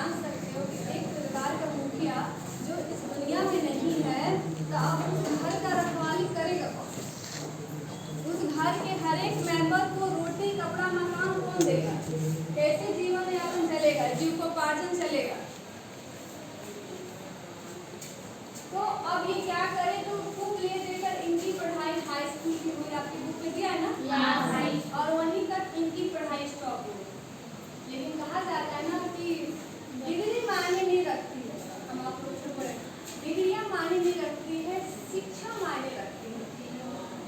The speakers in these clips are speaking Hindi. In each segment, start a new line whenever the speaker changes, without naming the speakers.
जान सकते हो कि एक परिवार का मुखिया जो इस दुनिया में नहीं है तो आप उस घर का रखवाली करेगा कौन? उस घर के हर एक मेंबर को रोटी कपड़ा मकान कौन देगा? कैसे जीवन यापन चलेगा, जीविकोपार्जन चलेगा? तो अब ये क्या करें, तो बुक ले देकर इनकी पढ़ाई हाई स्कूल की हुई, आपकी बुक में दिया है ना, और वहीं तक इनकी पढ़ाई स्टॉप हो। लेकिन कहा जाता है ना कि डिग्री मायने नहीं रखती है, हम आप लोग से बोले डिग्रियां मायने नहीं रखती है, शिक्षा मायने रखती है।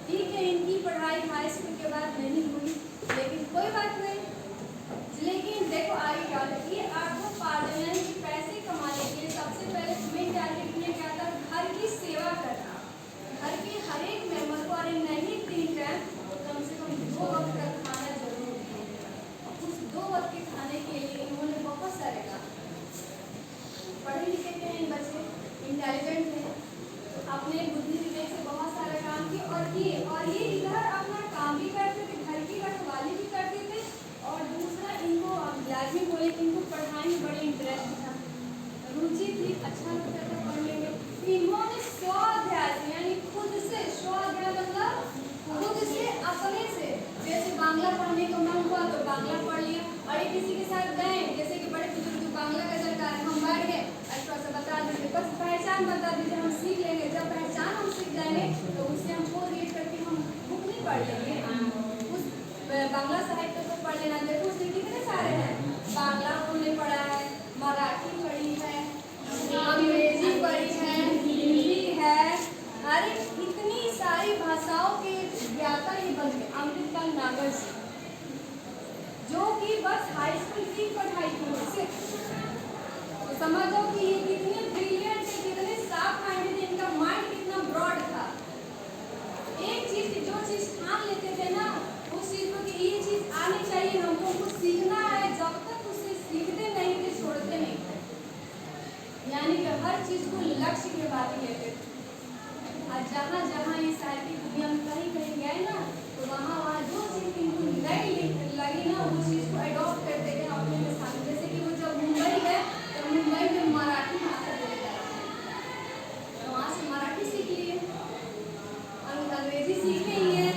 ठीक है, इनकी पढ़ाई हाई स्कूल के बाद नहीं हुई, लेकिन कोई बात नहीं। लेकिन देखो आगे क्या होता है, ये अर्थोपार्जन यानी कि पैसे कमाने के लिए सबसे पहले तुम्हें टारगेट में क्या था, घर की सेवा करना, घर के हर एक मेंबर को, अरे नहीं 3 टाइम तो कम से कम 2 वक्त का खाना जरूर है। उस 2 वक्त के खाने के लिए इन्होंने बहुत सारे काम, पढ़े लिखे थे इन बच्चे, इंटेलिजेंट थे, अपने बुद्धि विवेक से बहुत सारा काम किए और ये इधर अपना काम भी करते थे, घर की रखवाली भी करते थे, और दूसरा इनको लाजमी बोले कि इनको पढ़ाई में बड़ी इंटरेस्ट था, रुचि थी, अच्छा लगता था पढ़ने में। इन्होंने स्वाध्याय से यानी खुद से, स्वाध्याय मतलब खुद से अपने से, जैसे बांग्ला पढ़ने का मन हुआ तो बांग्ला पढ़ लिया, और ये किसी के साथ गए, जैसे कि बड़े बुजुर्ग जो बांग्ला का जानकार है, हम बैठ गए थोड़ा सा बता दीजिए, बस पहचान बता दीजिए, हम सीख लेंगे। जब पहचान हम सीख जाएंगे तो उससे हम कोरिलेट करके हम बुक नहीं पढ़ लेंगे, उस बांग्ला साहित्य को पढ़ लेना। देखो उसमें कितने सारे हैं, बांग्ला उन्होंने पढ़ा है, मराठी पढ़ी है, अंग्रेजी पढ़ी है, हिंदी है, अरे इतनी सारी भाषाओं के ज्ञाता ही बन गए अमृतपाल नागर से, जो कि बस हाई स्कूल की पढ़ाई की सिर्फ। तो समझो कि ये कितने ब्रिलियंट थे, कितने साफ माइंडेड थे, इनका माइंड कितना ब्रॉड था। एक चीज जो चीज ठान लेते थे ना, उस चीज को कि ये चीज आनी चाहिए हमको, कुछ सीखना है, जब तक उसे सीखते नहीं थे छोड़ते नहीं थे, यानी कि हर चीज को लक्ष्य के बाद ही लेते थे। और जहाँ जहाँ ये साहित्यिक दुनिया में कहीं कहीं गए ना, तो वहाँ वहाँ जो चीज इनको नई लगी ना, उस चीज को अडॉप्ट करते गए अपने में शामिल। जैसे कि वो जब मुंबई गए तो मुंबई में मराठी भाषा बोली जाती है, तो वहाँ से मराठी सीख लिए, अंग्रेजी सीखे ही है,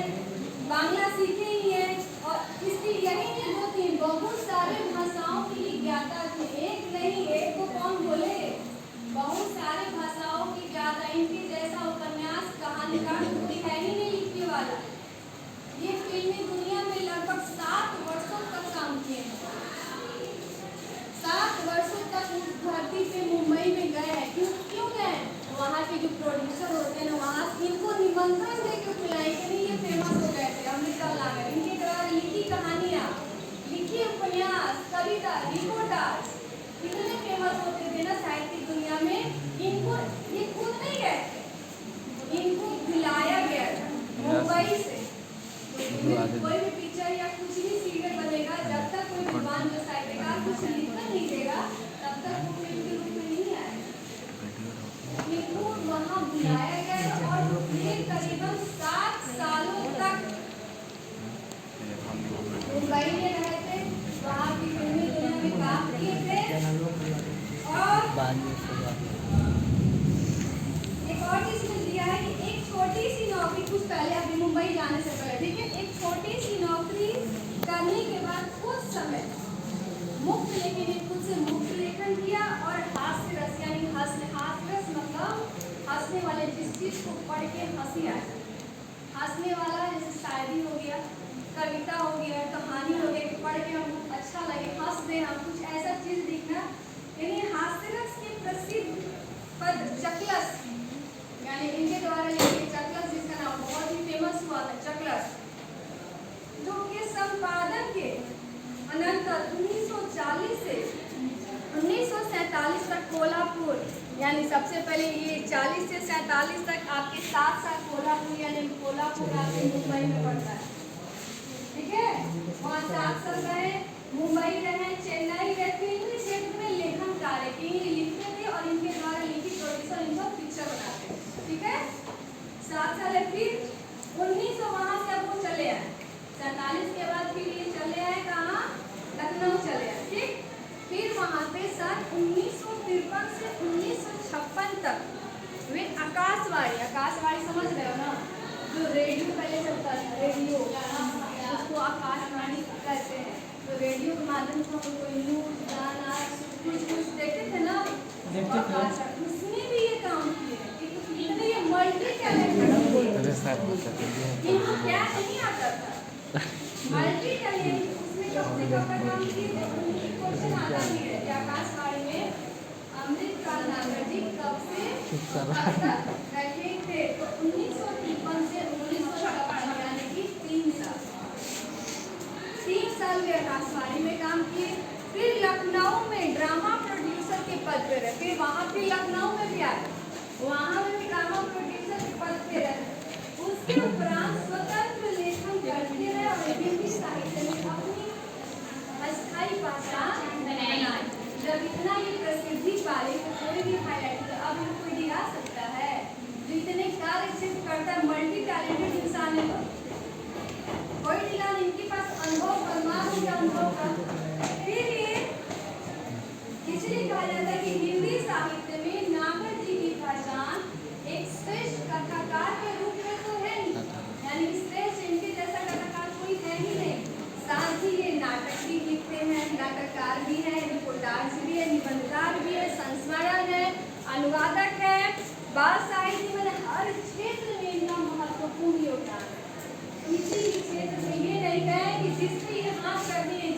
बांग्ला सीखे ही है, और इसकी यही नहीं 2-3 बहुत सारे भाषाओं की ज्ञाता थे, एक नहीं, एक को कौन बोले, बहुत सारे भाषाओं की ज्ञाता। इनके जैसा उपन्यास कहानीकार कोई है ही नहीं लिखने वाला। ये फिल्मी दुनिया में लगभग 7 वर्षों तक काम किए हैं, 7 वर्षों तक उस धरती पे मुंबई में गए हैं। क्यों गए? वहाँ के जो प्रोड्यूसर होते हैं वहाँ इनको निमंत्रण दे के बुलाए कि नहीं, ये फेमस हो गए थे अमृतपाल नागर, इनके द्वारा लिखी कहानियाँ, लिखी उपन्यास, कविता, रिपोर्टाज कितने फेमस होते थे ना साहित्यिक दुनिया में। इनको ये खुद नहीं गए थे, इनको बुलाया गया था मुंबई से। तो कोई भी पिक्चर या कुछ भी सीरियल बनेगा, जब तक कोई विद्वान जो साहित्यकार कुछ लिखकर नहीं देगा तब तक वो फिल्म के रूप में नहीं आएगा। इनको वहाँ बुलाया गया और ये करीबन 7 सालों तक मुंबई में रहे थे, वहाँ की फिल्मी दुनिया में काम किए थे। और एक और चीज मिल दिया है कि एक छोटी सी नौकरी, कुछ पहले अभी मुंबई जाने से पहले, ठीक है, एक छोटी सी नौकरी करने के बाद कुछ समय मुक्त, लेकिन खुद से मुक्त लेखन किया और हास्य रस यानी हास्य रस मतलब हंसने वाले, जिस चीज को पढ़ के हंसी आए, हंसने वाला, जैसे शायरी हो गया, कविता हो गया, कहानी हो गई, पढ़ के हमको अच्छा लगे, हंस दे हम, कुछ ऐसा चीज दिखना, यानी हास्य रस के प्रसिद्ध पद चकलस, यानी इनके द्वारा लिखे चकलस, जिसका नाम बहुत ही फेमस हुआ था चकलस, जो कि संपादन के अनंतर 1940 से 1947 तक कोल्हापुर, यानी सबसे पहले ये 40 से 47 तक आपके 7 साल कोल्हापुर, यानी कोल्हापुर आपके मुंबई में पड़ता है, ठीक है, वहाँ 7 साल रहे, मुंबई रहे, चेन्नई रहे, फिल्मी क्षेत्र में लेखन कार्य किए, लिखते थे और इनके द्वारा लिखी प्रोड्यूसर इनको पिक्चर बनाते थे, ठीक है, 7 साल है। फिर 1900 वहाँ से अब वो चले आए, 47 के बाद फिर ये चले आए कहाँ, लखनऊ चले आए, ठीक, फिर वहाँ पे सन 1953 से 1956 तक वे आकाशवाणी समझ रहे हो ना, जो रेडियो पहले चलता था, रेडियो उसको आकाशवाणी कहते हैं। तो रेडियो के माध्यम से हम कोई न्यूज गाना कुछ देखते थे ना, उसमें भी ये काम किए। इतने ये मल्टी टैलेंटेड थे, इनको क्या नहीं आता था, मल्टी टैलेंट। उसमें कब से कब तक काम किए थे, उनकी क्वेश्चन आता नहीं है कि आकाशवाणी में अमृतलाल नागर जी कब से कब तक रहे थे। तो 1953 से 1956 यानी कि 3 साल वे आकाशवाणी में काम किए। फिर लखनऊ में ड्रामा प्रोड्यूसर के पद पे रहे, फिर वहाँ पे लखनऊ में भी आए, वहाँ में भी ड्रामा प्रोड्यूसर के पद पे रहे। उसके उपरांत स्वतंत्र लेखन करते रहे और हिंदी साहित्य में अपनी अस्थायी पहचान बनाई। जब इतना ये प्रसिद्धि पाई तो कोई भी हाईलाइट, तो अब कोई दिखा सकता है जो इतने कार्य क्षेत्र करता है, मल्टी टैलेंटेड इंसान है, कोई दिला नहीं, इनके पास अनुभव अनुभव का। फिर ये इसलिए कहा जाता है कि हिंदी साहित्य में नागर जी की पहचान एक श्रेष्ठ कथाकार के रूप में तो है ही, यानी श्रेष्ठ इनके जैसा कथाकार कोई है ही नहीं। साथ ही ये नाटक भी लिखते हैं, नाटककार भी हैं, रिपोर्टाज भी है, निबंधकार भी है, संस्मरण है, अनुवादक है, बाल साहित्य में हर क्षेत्र में इनका महत्वपूर्ण योगदान है। इसी क्षेत्र में ये नहीं कहें कि जिससे ये हाथ करते हैं